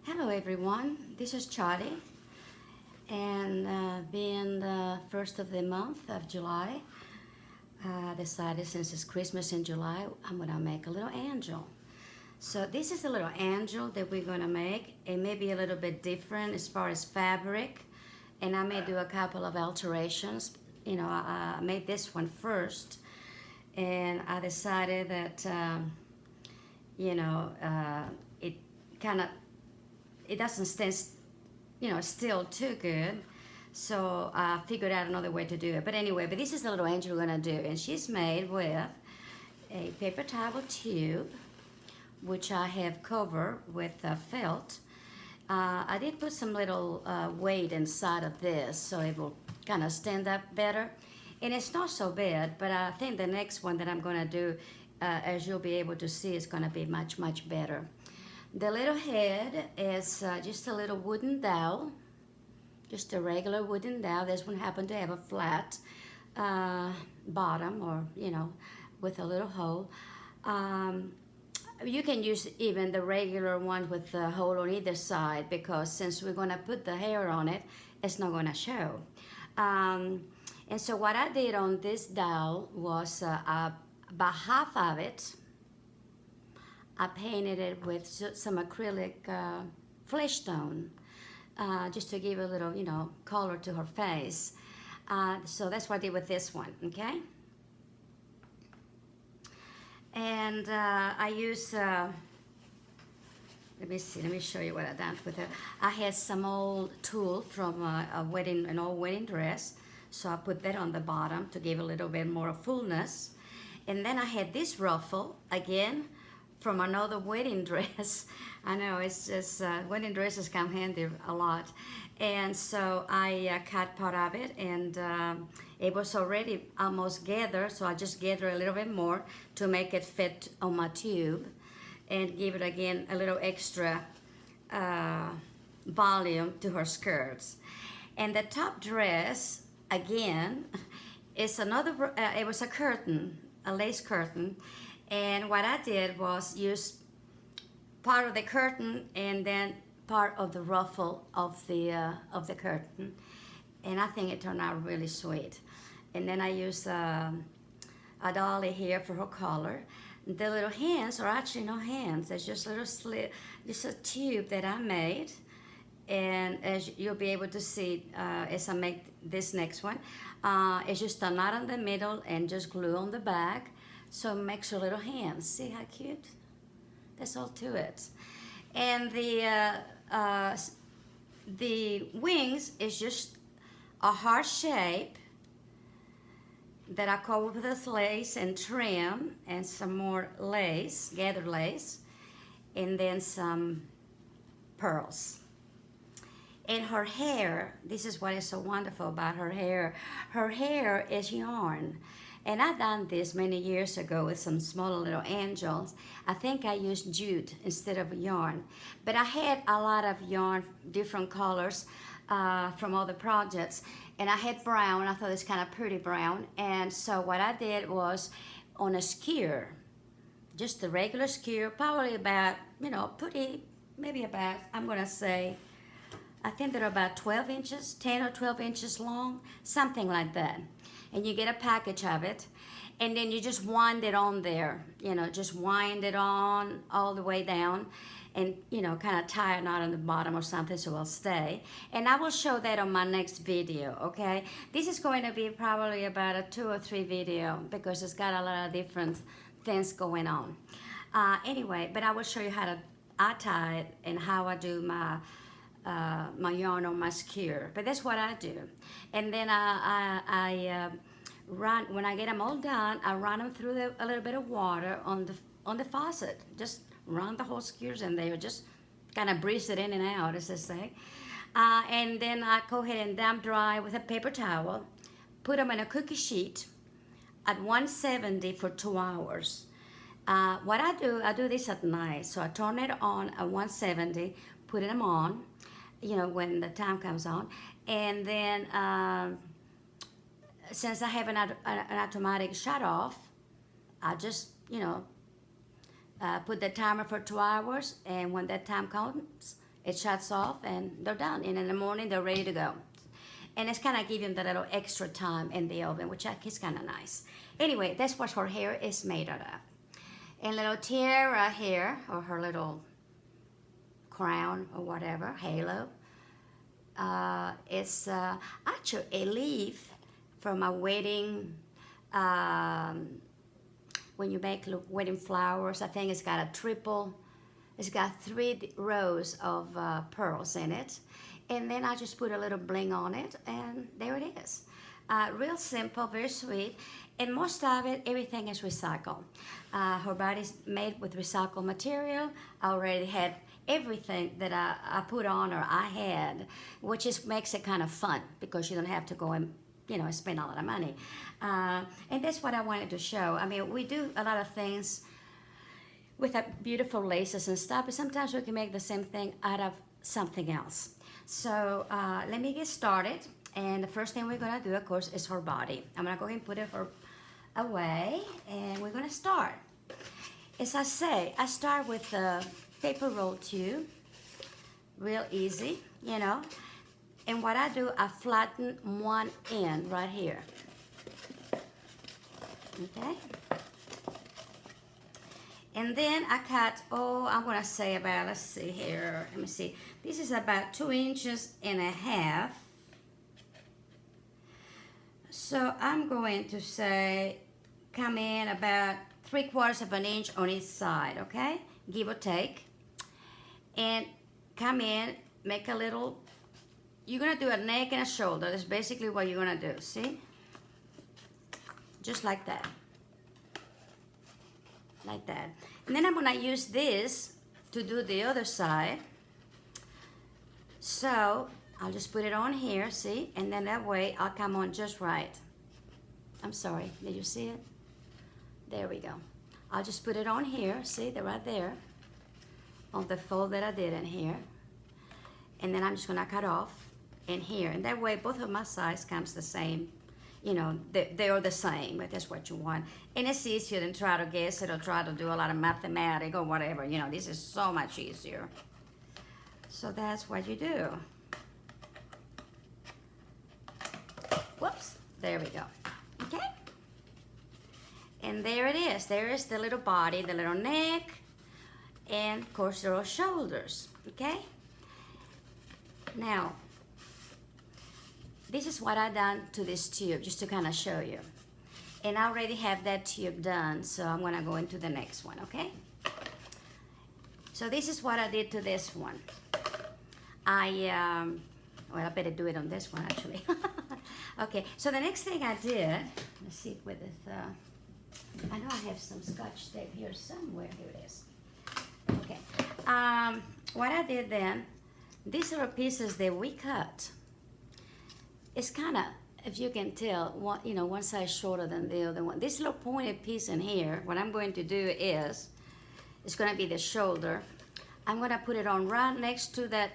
Hello everyone, this is Charlie, and being the first of the month of July, I decided since it's Christmas in July, I'm gonna make a little angel. So this is a little angel that we're gonna make. It may be a little bit different as far as fabric, and I may do a couple of alterations. I made this one first, and I decided that, it kind of it doesn't stand, still too good. So I figured out another way to do it. But anyway, this is the little angel we're gonna do, and she's made with a paper towel tube, which I have covered with felt. I did put some little weight inside of this, so it will kind of stand up better. And it's not so bad, but I think the next one that I'm gonna do, as you'll be able to see, is gonna be much, much better. The little head is just a little wooden dowel, just a regular wooden dowel. This one happened to have a flat bottom, or with a little hole. You can use even the regular one with the hole on either side, because since we're gonna put the hair on it, it's not gonna show. And so what I did on this dowel was about half of it, I painted it with some acrylic flesh tone, just to give a little, color to her face. So that's what I did with this one, okay? And I use, let me show you what I done with it. I had some old tulle from an old wedding dress, so I put that on the bottom to give a little bit more fullness. And then I had this ruffle, again, from another wedding dress. I know, it's just, wedding dresses come handy a lot. And so I cut part of it, and it was already almost gathered, so I just gathered a little bit more to make it fit on my tube and give it again a little extra volume to her skirts. And the top dress, again, is another, it was a curtain, a lace curtain. And what I did was use part of the curtain and then part of the ruffle of the curtain, and I think it turned out really sweet. And then I used a dolly here for her collar. The little hands are actually no hands; it's just little slit, just a tube that I made. And as you'll be able to see as I make this next one, it's just a knot in the middle and just glue on the back. So it makes your little hands. See how cute? That's all to it. And the wings is just a heart shape that I covered with this lace and trim and some more lace, gathered lace, and then some pearls. And her hair, this is what is so wonderful about her hair. Her hair is yarn. And I done this many years ago with some smaller little angels. I think I used jute instead of yarn. But I had a lot of yarn, different colors from other projects. And I had brown. I thought it was kind of pretty brown. And so what I did was on a skewer, just a regular skewer, probably about, maybe about, I'm going to say, I think they're about 12 inches, 10 or 12 inches long, something like that. And you get a package of it, and then you just wind it on there, just wind it on all the way down, and, kind of tie a knot on the bottom or something so it'll stay. And I will show that on my next video, okay? This is going to be probably about a 2 or 3 video, because it's got a lot of different things going on. Anyway, but I will show you how I tie it and how I do my yarn on my skewer. But that's what I do. And then I run, when I get them all done, I run them through a little bit of water on the faucet. Just run the whole skewers in there, just kind of breeze it in and out, as they say. And then I go ahead and damp dry with a paper towel, put them in a cookie sheet at 170 for 2 hours. What I do this at night, so I turn it on at 170, put them on, when the time comes on. And then since I have an automatic shut off, I just, put the timer for 2 hours, and when that time comes, It shuts off and they're done. And in the morning, they're ready to go. And it's kind of giving that little extra time in the oven, which is kind of nice. Anyway, that's what her hair is made out of. And little tiara here, or her little crown or whatever, halo, it's actually a leaf from a wedding, when you make wedding flowers. I think it's got it's got 3 rows of pearls in it. And then I just put a little bling on it, and there it is. Real simple, very sweet. And most of it, everything is recycled. Her body's made with recycled material. I already had everything that I put on her, I had, which makes it kind of fun because you don't have to go and spend a lot of money. And that's what I wanted to show. I mean, we do a lot of things with beautiful laces and stuff, but sometimes we can make the same thing out of something else. So let me get started. And the first thing we're gonna do, of course, is her body. I'm gonna go ahead and put her away, and we're gonna start. As I say, I start with a paper roll tube, real easy, And what I do, I flatten one end right here. Okay? And then I cut, I'm gonna say about, let's see here, let me see. This is about 2.5 inches. So I'm going to say, come in about 3/4 of an inch on each side, okay? Give or take. And come in, make a little, you're gonna do a neck and a shoulder. That's basically what you're gonna do, see? Just like that. Like that. And then I'm gonna use this to do the other side. So I'll just put it on here, see? And then that way I'll come on just right. I'm sorry, did you see it? There we go. I'll just put it on here, see? They're right there. On the fold that I did in here. And then I'm just gonna cut off in here. And that way both of my sides comes the same. They are the same, but that's what you want. And it's easier than try to guess it or try to do a lot of mathematics or whatever. This is so much easier. So that's what you do. Whoops, there we go. Okay? And there it is. There is the little body, the little neck, and of course the little shoulders. Okay? Now, this is what I done to this tube, just to kind of show you. And I already have that tube done, so I'm gonna go into the next one, okay? So this is what I did to this one. Well, I better do it on this one, actually. Okay, so the next thing I did, let's see with this, I know I have some Scotch tape here somewhere. Here it is. Okay, what I did then, these are pieces that we cut. It's kind of, if you can tell, one side shorter than the other one. This little pointed piece in here, what I'm going to do is, it's going to be the shoulder. I'm going to put it on right next to that,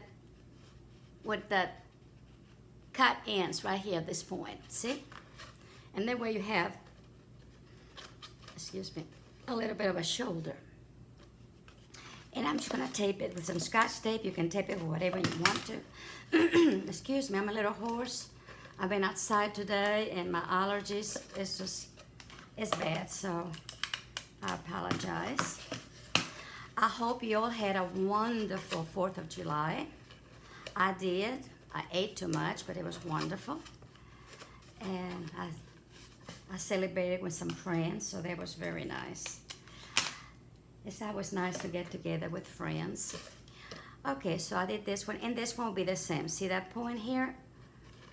with that cut ends right here at this point, see? And that way you have, excuse me, a little bit of a shoulder. And I'm just going to tape it with some Scotch tape. You can tape it with whatever you want to. Excuse me, I'm a little hoarse. I've been outside today and my allergies it's bad, so I apologize. I hope you all had a wonderful 4th of July. I did. I ate too much, but it was wonderful. And I celebrated with some friends, so that was very nice. It's always nice to get together with friends. Okay, so I did this one, and this one will be the same. See that point here?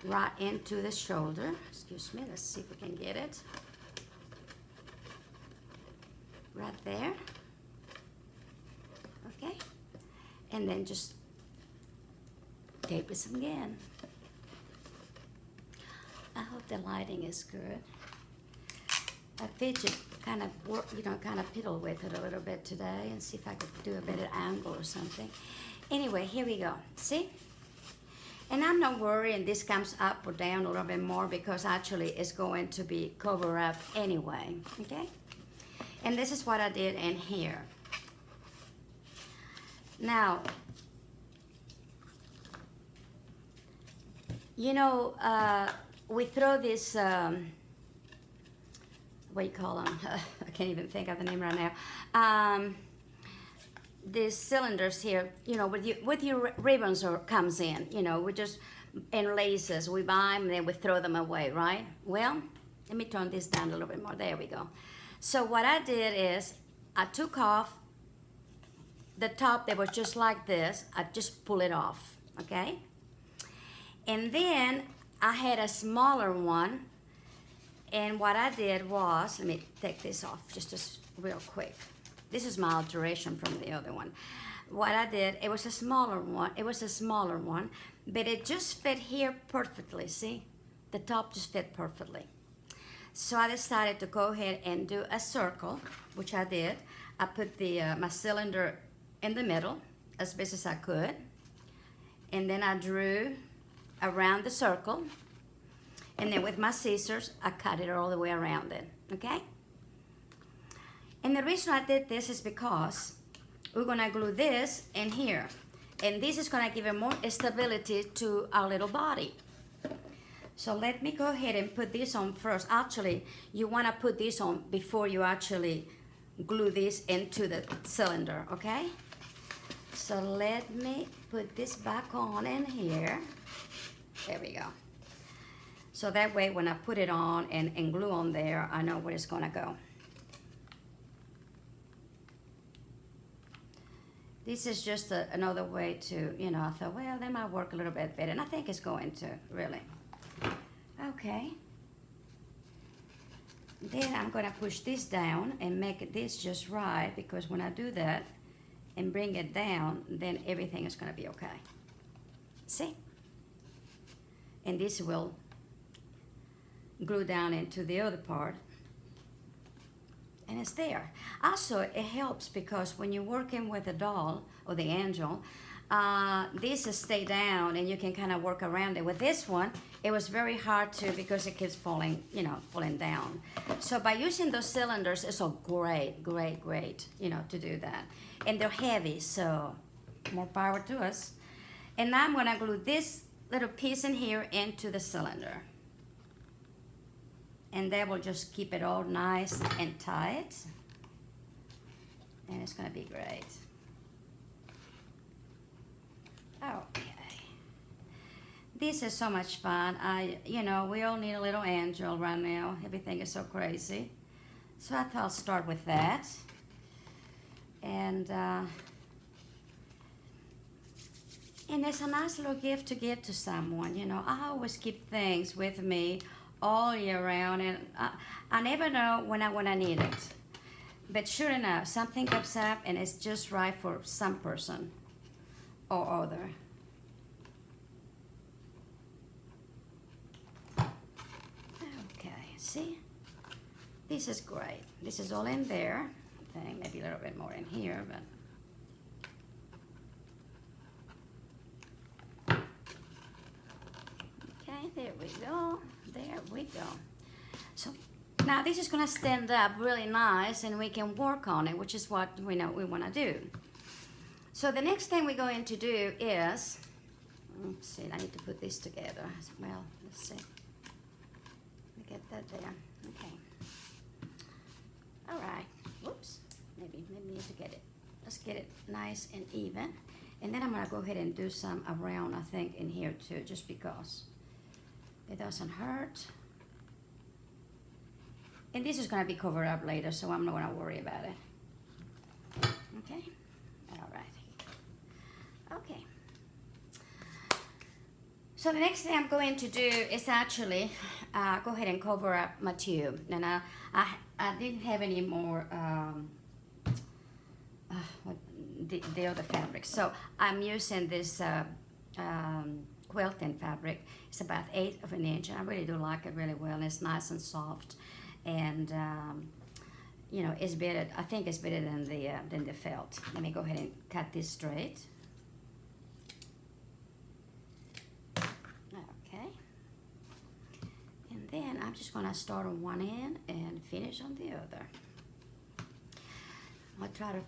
Right into the shoulder. Excuse me, let's see if we can get it. Right there. Okay. And then just tape this again. I hope the lighting is good. I fidget, kind of piddle with it a little bit today and see if I could do a better angle or something. Anyway, here we go. See? And I'm not worrying this comes up or down a little bit more because actually it's going to be covered up anyway, okay? And this is what I did in here. Now, You know, we throw this, what do you call them? I can't even think of the name right now. These cylinders here, you know, with your ribbons or comes in, you know, we just, and laces, we buy them and then we throw them away, right? Well, let me turn this down a little bit more. There we go. So what I did is I took off the top that was just like this. I just pull it off, okay? And then I had a smaller one, and what I did was, let me take this off just real quick. This is my alteration from the other one. What I did, it was a smaller one, but it just fit here perfectly, see? The top just fit perfectly. So I decided to go ahead and do a circle, which I did. I put my cylinder in the middle as best as I could, and then I drew around the circle, and then with my scissors I cut it all the way around it, okay? And the reason I did this is because we're gonna glue this in here, and this is gonna give it more stability to our little body. So let me go ahead and put this on first. Actually, you wanna put this on before you actually glue this into the cylinder, okay? So let me put this back on in here. There we go. So that way when I put it on and glue on there, I know where it's gonna go. This is just another way to, you know, I thought, well, that might work a little bit better. And I think it's going to, really. Okay. Then I'm gonna push this down and make this just right, because when I do that and bring it down, then everything is gonna be okay. See? And this will glue down into the other part, and it's there. Also, it helps because when you're working with a doll or the angel, this is stay down and you can kind of work around it. With this one, it was very hard to, because it keeps falling, you know, falling down. So by using those cylinders, it's a great, you know, to do that. And they're heavy, so more power to us. And now I'm gonna glue this little piece in here into the cylinder. And that will just keep it all nice and tight. And it's gonna be great. Okay. This is so much fun. You know, we all need a little angel right now. Everything is so crazy. So I thought I'll start with that. And it's a nice little gift to give to someone. You know, I always keep things with me all year round, and I never know when I need it. But sure enough, something comes up and it's just right for some person or other. Okay, see? This is great. This is all in there. I think maybe a little bit more in here, but okay, there we go. There we go. So now this is gonna stand up really nice and we can work on it, which is what we know we wanna do. So the next thing we're going to do is, let's see, I need to put this together. Well, let's see. Let me get that there, okay. All right, whoops, maybe need to get it. Let's get it nice and even. And then I'm gonna go ahead and do some around, I think, in here too, just because it doesn't hurt. And this is gonna be covered up later, so I'm not gonna worry about it. Okay, all right, okay. So the next thing I'm going to do is actually go ahead and cover up my tube. And I didn't have any more the other fabric, so I'm using this quilting fabric. It's about 1/8 of an inch, and I really do like it really well. It's nice and soft, and you know, it's better. I think it's better than the felt. Let me go ahead and cut this straight. Okay, and then I'm just gonna start on one end and finish on the other. I'll try to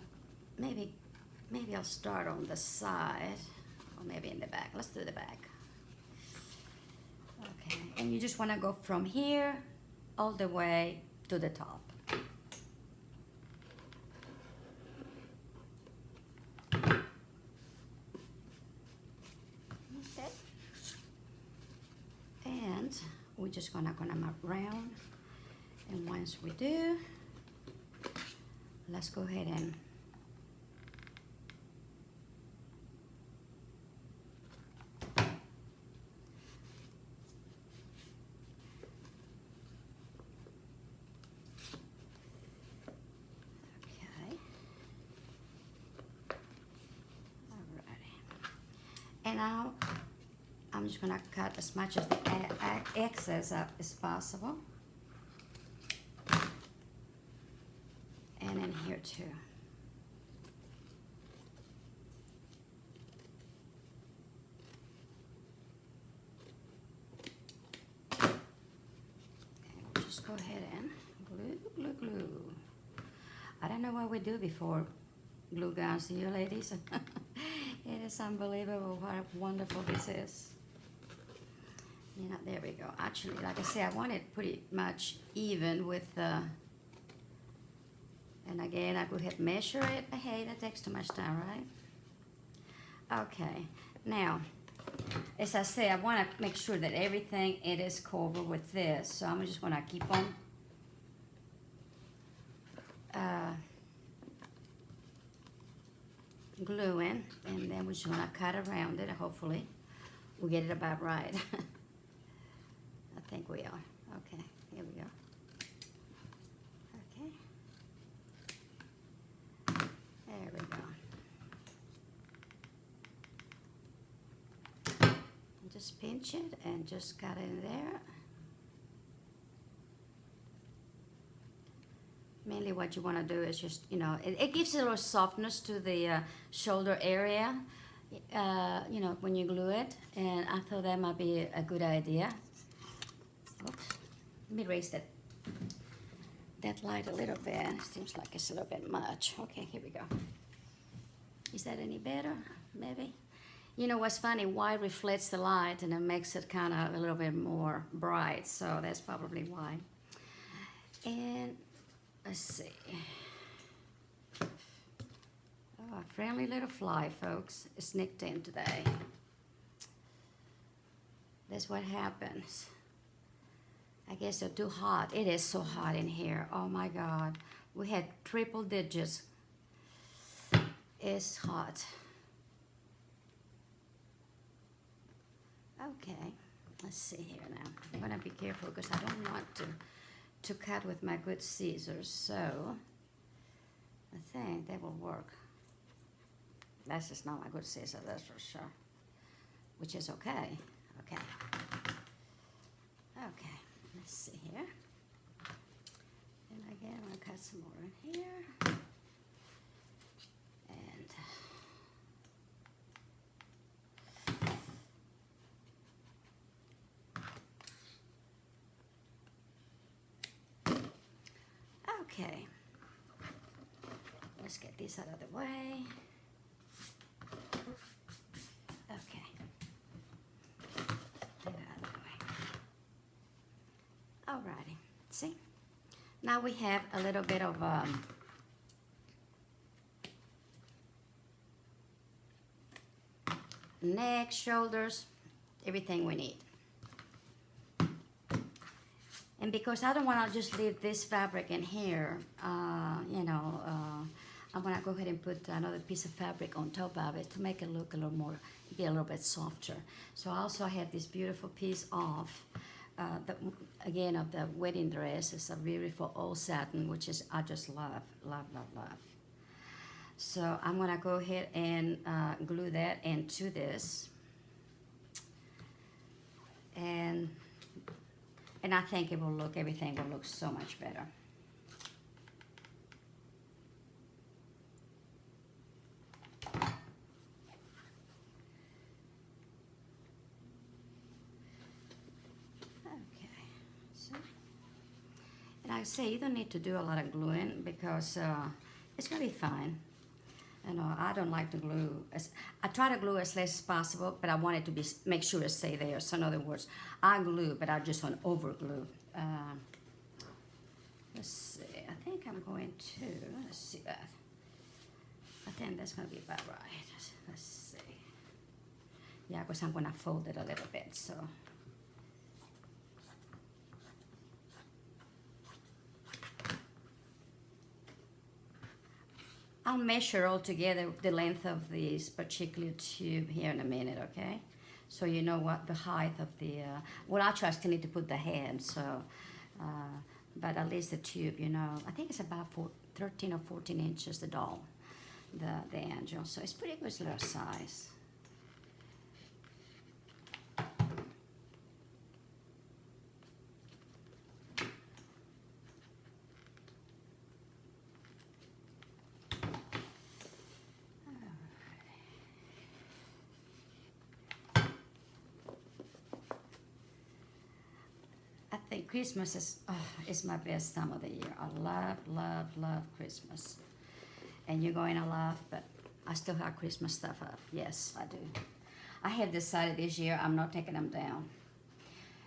maybe I'll start on the side, or maybe in the back. Let's do the back. Okay, and you just want to go from here all the way to the top. Okay. And we're just gonna map around, and once we do, let's go ahead and and now I'm just gonna cut as much of the excess up as possible. And in here too. Okay, we'll just go ahead and glue, glue, glue. I don't know what we do before glue guns, do you ladies? It is unbelievable what wonderful this is. You know, there we go. Actually, like I said, I want it pretty much even with the, and again, I go ahead and measure it. Hey, that takes too much time, right? Okay, now, as I say, I want to make sure that everything it is covered with this. So I'm just going to keep on gluing, and then we're just going to cut around it. Hopefully we'll get it about right. I think we are. Okay, here we go. Okay, there we go. And just pinch it and just cut it in there. Mainly what you want to do is just, you know, it gives a little softness to the shoulder area, you know, when you glue it. And I thought that might be a good idea. Oops. Let me raise that light a little bit. It seems like it's a little bit much. Okay, here we go. Is that any better? Maybe. You know what's funny? White reflects the light and it makes it kind of a little bit more bright. So that's probably why. And let's see. Oh, a friendly little fly, folks. It sneaked in today. That's what happens. I guess they're too hot. It is so hot in here. Oh my God. We had triple digits. It's hot. Okay. Let's see here now. I'm gonna be careful because I don't want to cut with my good scissors, so I think that will work. That's just not my good scissors, that's for sure. Which is okay. Okay. Okay, let's see here. And again, I'm gonna cut some more in here. And okay, let's get this out of the way. Okay, get it out of the way. Alrighty, see? Now we have a little bit of neck, shoulders, everything we need. And because I don't want to just leave this fabric in here, you know, I'm going to go ahead and put another piece of fabric on top of it to make it look a little more, be a little bit softer. So I also have this beautiful piece of, again, of the wedding dress. It's a beautiful all satin, which is, I just love, love, love, love. So I'm going to go ahead and glue that into this. And I think it will look, everything will look so much better. Okay, so, and I say you don't need to do a lot of gluing because it's gonna be fine. You know, I don't like to glue. I try to glue as less as possible, but I want it to be make sure to stay there. So in other words, I glue, but I just don't over glue. Let's see. I think I'm going to. Let's see that. I think that's going to be about right. Let's see. Yeah, because I'm going to fold it a little bit. So. I'll measure altogether the length of this particular tube here in a minute, okay? So you know what the height of the, well actually I still need to put the head, so, but at least the tube, you know, I think it's about 13 or 14 inches, the doll, the angel, so it's pretty good little size. I think Christmas is my best time of the year. I love Christmas. And you're going to laugh, but I still have Christmas stuff up. Yes, I do. I have decided this year I'm not taking them down.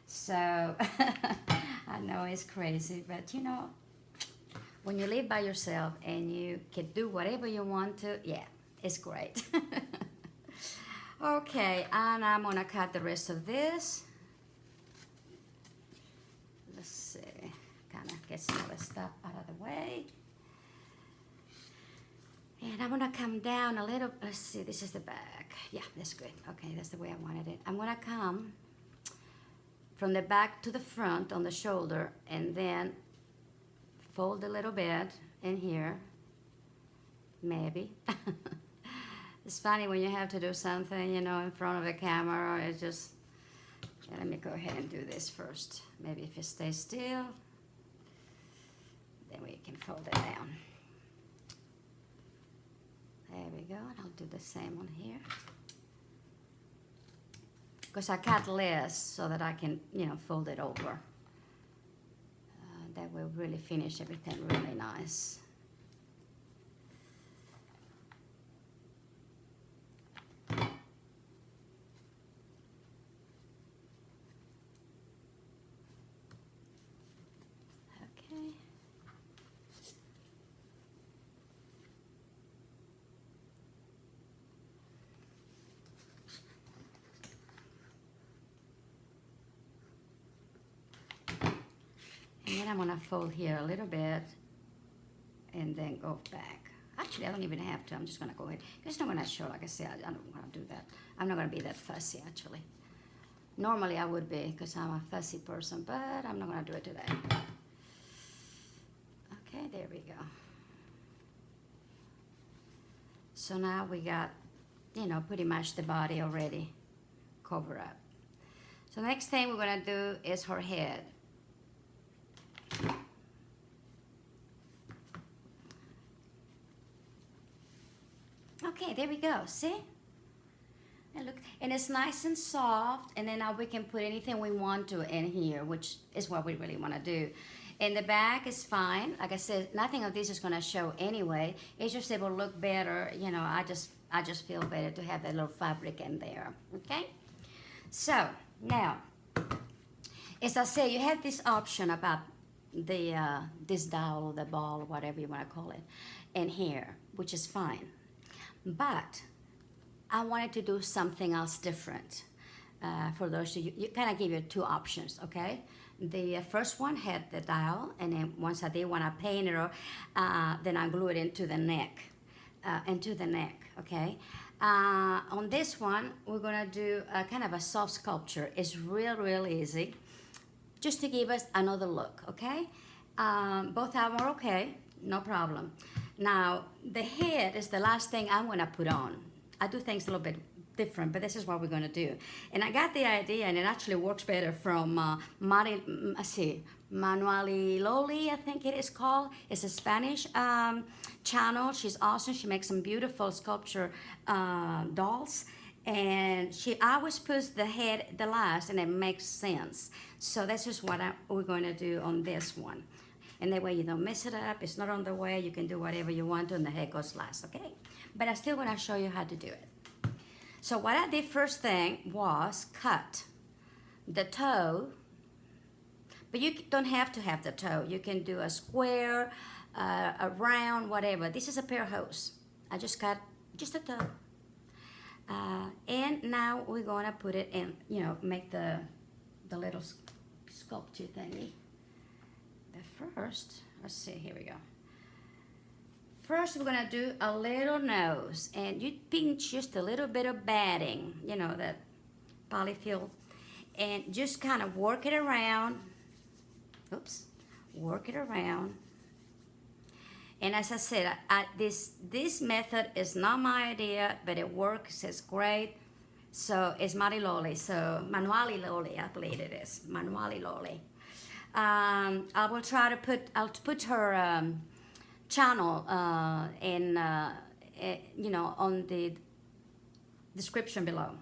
So, I know it's crazy, but you know, when you live by yourself and you can do whatever you want to, yeah, it's great. Okay, and I'm gonna cut the rest of this. Let's see, kind of get some of the stuff out of the way. And I'm gonna come down a little, let's see, this is the back. Yeah, that's good. Okay, that's the way I wanted it. I'm gonna come from the back to the front on the shoulder and then fold a little bit in here, maybe. It's funny when you have to do something, you know, in front of the camera, it's just, yeah, let me go ahead and do this first. Maybe if it stays still, then we can fold it down. There we go, and I'll do the same one here. Because I cut less so that I can, you know, fold it over. That will really finish everything really nice. And then I'm gonna fold here a little bit and then go back. Actually, I don't even have to. I'm just gonna go ahead. It's not gonna show, like I said, I don't wanna do that. I'm not gonna be that fussy, actually. Normally I would be, because I'm a fussy person, but I'm not gonna do it today. Okay, there we go. So now we got, you know, pretty much the body already covered up. So next thing we're gonna do is her head. Okay, there we go, see? And look, and it's nice and soft, and then now we can put anything we want to in here, which is what we really want to do. And the back is fine. Like I said, nothing of this is going to show anyway. It's just it will look better. You know, I just feel better to have that little fabric in there, okay? So, now, as I say, you have this option about the this dowel or the ball or whatever you want to call it in here, which is fine. But I wanted to do something else different for those of you. You kind of give you two options, okay? The first one had the dial, and then once I did when I painted it, then I glue it into the neck, okay? On this one, we're gonna do a kind of a soft sculpture. It's real easy, just to give us another look, okay? Both of them are okay, no problem. Now, the head is the last thing I'm gonna put on. I do things a little bit different, but this is what we're gonna do. And I got the idea, and it actually works better from Manuali Loli, I think it is called. It's a Spanish channel. She's awesome. She makes some beautiful sculpture dolls. And she always puts the head the last, and it makes sense. So that's just what we're going to do on this one. And that way you don't mess it up. It's not on the way. You can do whatever you want to, and the head goes last, okay? but I still want to show you how to do it. So what I did first thing was cut the toe, but you don't have to have the toe. You can do a square, a round, whatever. This is a pair of hose. I just cut just a toe. And now we're gonna put it in, make the little sculpture thingy. But first, let's see, here we go. First, we're gonna do a little nose, and you pinch just a little bit of batting, that polyfill, and just kind of work it around. Oops, work it around. And as I said, this method is not my idea, but it works. It's great. So it's Mariloli. So Manuali Loli, I believe it is. Manuali Loli. I will try to put her channel on the description below.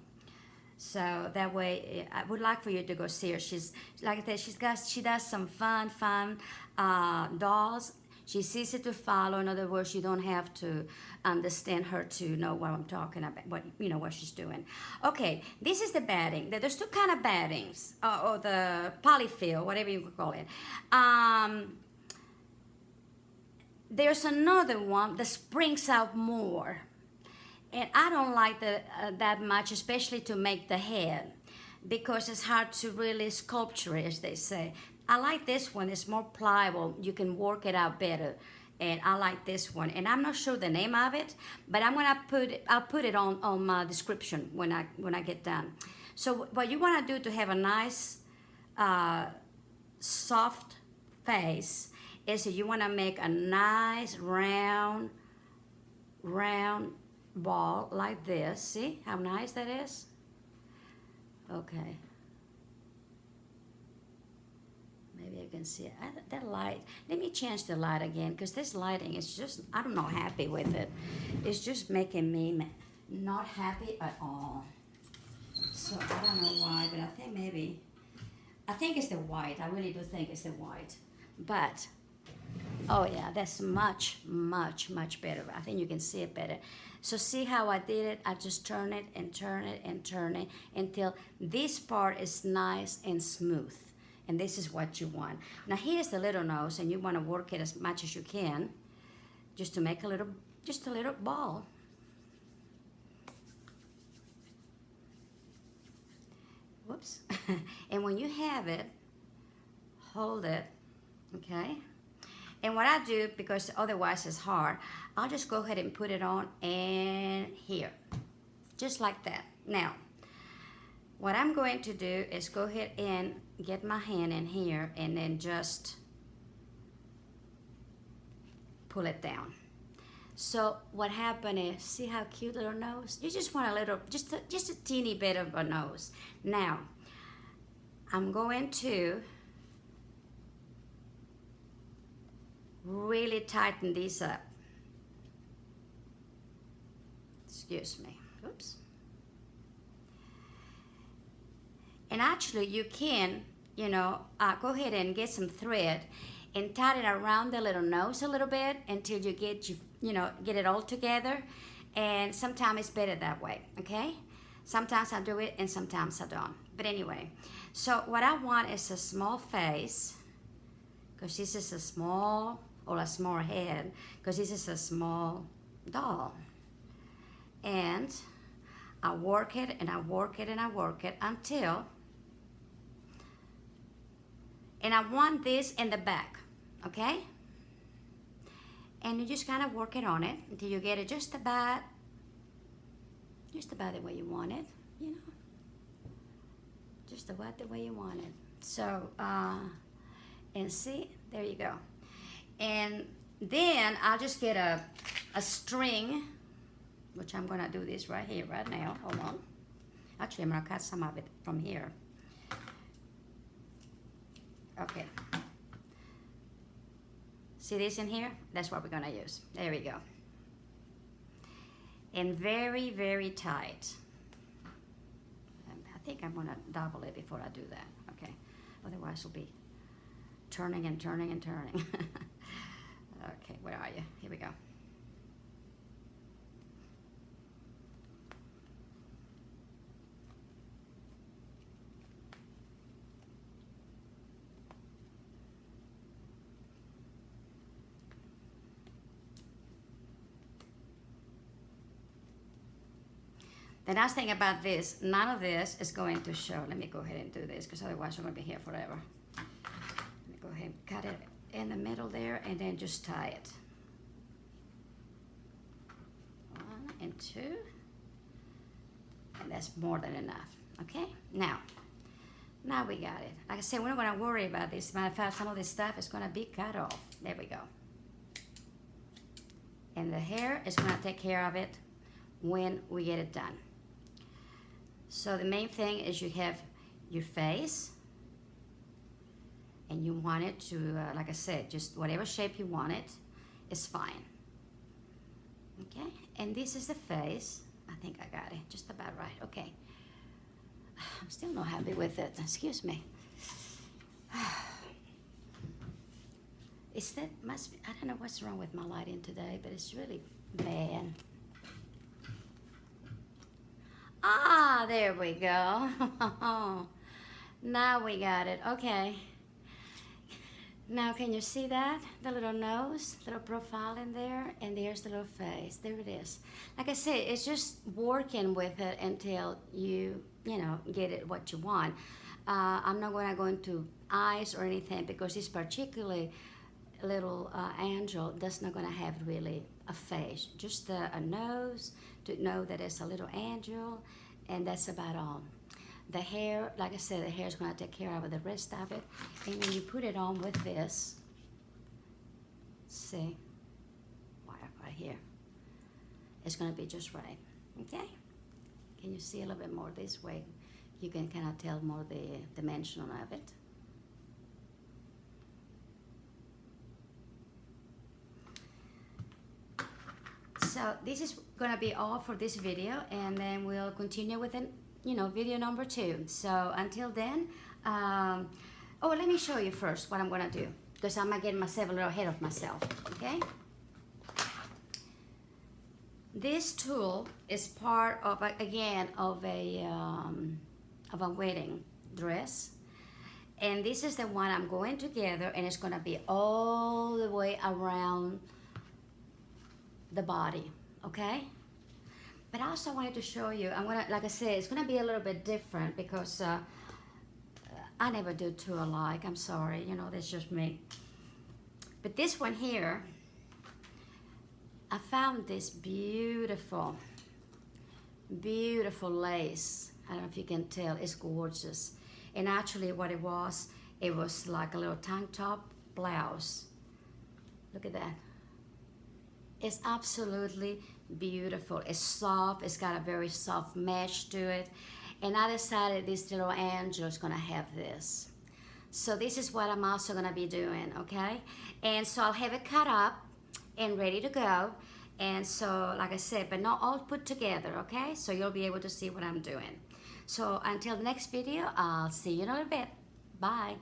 So that way, I would like for you to go see her. She's, like I said, she does some fun dolls. She's easy to follow. In other words, you don't have to understand her to know what I'm talking about, what she's doing. Okay, this is the batting. There's two kind of battings, or the polyfill, whatever you could call it. There's another one that springs out more. And I don't like that much, especially to make the head, because it's hard to really sculpture it, as they say. I like this one. It's more pliable. You can work it out better. And I like this one. And I'm not sure the name of it, but I'll put it on my description when I get done. So what you want to do to have a nice soft face is you want to make a nice round ball like this. See how nice that is? Okay. Maybe you can see it. That light. Let me change the light again, because this lighting is just, I'm not happy with it. It's just making me not happy at all. So I don't know why, but I think it's the white. I really do think it's the white. But, oh yeah, that's much, much, much better. I think you can see it better. So see how I did it? I just turn it and turn it and turn it until this part is nice and smooth. And this is what you want. Now here's the little nose, and you want to work it as much as you can, just to make a little ball. Whoops. And when you have it, hold it, okay? And what I do, because otherwise it's hard, I'll just go ahead and put it on and here, just like that. Now, what I'm going to do is go ahead and get my hand in here and then just pull it down. So what happened is, see how cute little nose? You just want a little, just a teeny bit of a nose. Now, I'm going to really tighten these up. Excuse me. Oops. And actually, you can, go ahead and get some thread and tie it around the little nose a little bit until you get it all together. And sometimes it's better that way, okay? Sometimes I do it and sometimes I don't. But anyway, so what I want is a small face, because this is a small, or a small head, because this is a small doll. And I work it and I work it and I work it until, and I want this in the back, okay? And you just kind of work it on it until you get it just about the way you want it, just about the way you want it. So, and see, there you go. And then I'll just get a string, which I'm gonna do this right here, right now. Hold on. Actually, I'm gonna cut some of it from here. Okay. See this in here? That's what we're gonna use. There we go. And very, very tight. I think I'm gonna double it before I do that, okay? Otherwise it'll be turning and turning and turning. Okay, where are you? Here we go. The nice thing about this, none of this is going to show. Let me go ahead and do this because otherwise I'm going to be here forever. Let me go ahead and cut it in the middle there and then just tie it. 1 and 2. And that's more than enough. Okay? Now we got it. Like I said, we're not going to worry about this. Matter of fact, some of this stuff is going to be cut off. There we go. And the hair is going to take care of it when we get it done. So the main thing is you have your face, and you want it to, like I said, just whatever shape you want it is fine. Okay, and this is the face. I think I got it just about right. Okay, I'm still not happy with it. Excuse me. Is that must be? I don't know what's wrong with my lighting today, but it's really bad. Ah, there we go. Now we got it. Okay. Now can you see that? The little nose, little profile in there, and there's the little face. There it is. Like I said, it's just working with it until you know, get it what you want. I'm not going to go into eyes or anything because this particularly little angel does not going to have really a face, just a nose to know that it's a little angel, and that's about all. The hair, like I said, the hair is going to take care of the rest of it. And when you put it on with this, see, right here, it's going to be just right. Okay? Can you see a little bit more this way? You can kind of tell more the dimension of it. So this is going to be all for this video, and then we'll continue with video number 2. So until then, oh, let me show you first what I'm going to do, because I'm going to get myself a little ahead of myself. Okay, this tool is part of of a wedding dress, and this is the one I'm going to gather, and it's going to be all the way around the body. Okay, but I also wanted to show you, I'm gonna, like I said, it's gonna be a little bit different because I never do two alike. I'm sorry, that's just me. But this one here, I found this beautiful lace. I don't know if you can tell, it's gorgeous. And actually what it was like a little tank top blouse. Look at that. It's absolutely beautiful. It's soft. It's got a very soft mesh to it. And I decided this little angel is going to have this. So this is what I'm also going to be doing, okay? And so I'll have it cut up and ready to go. And so, like I said, but not all put together, okay? So you'll be able to see what I'm doing. So until the next video, I'll see you in a little bit. Bye.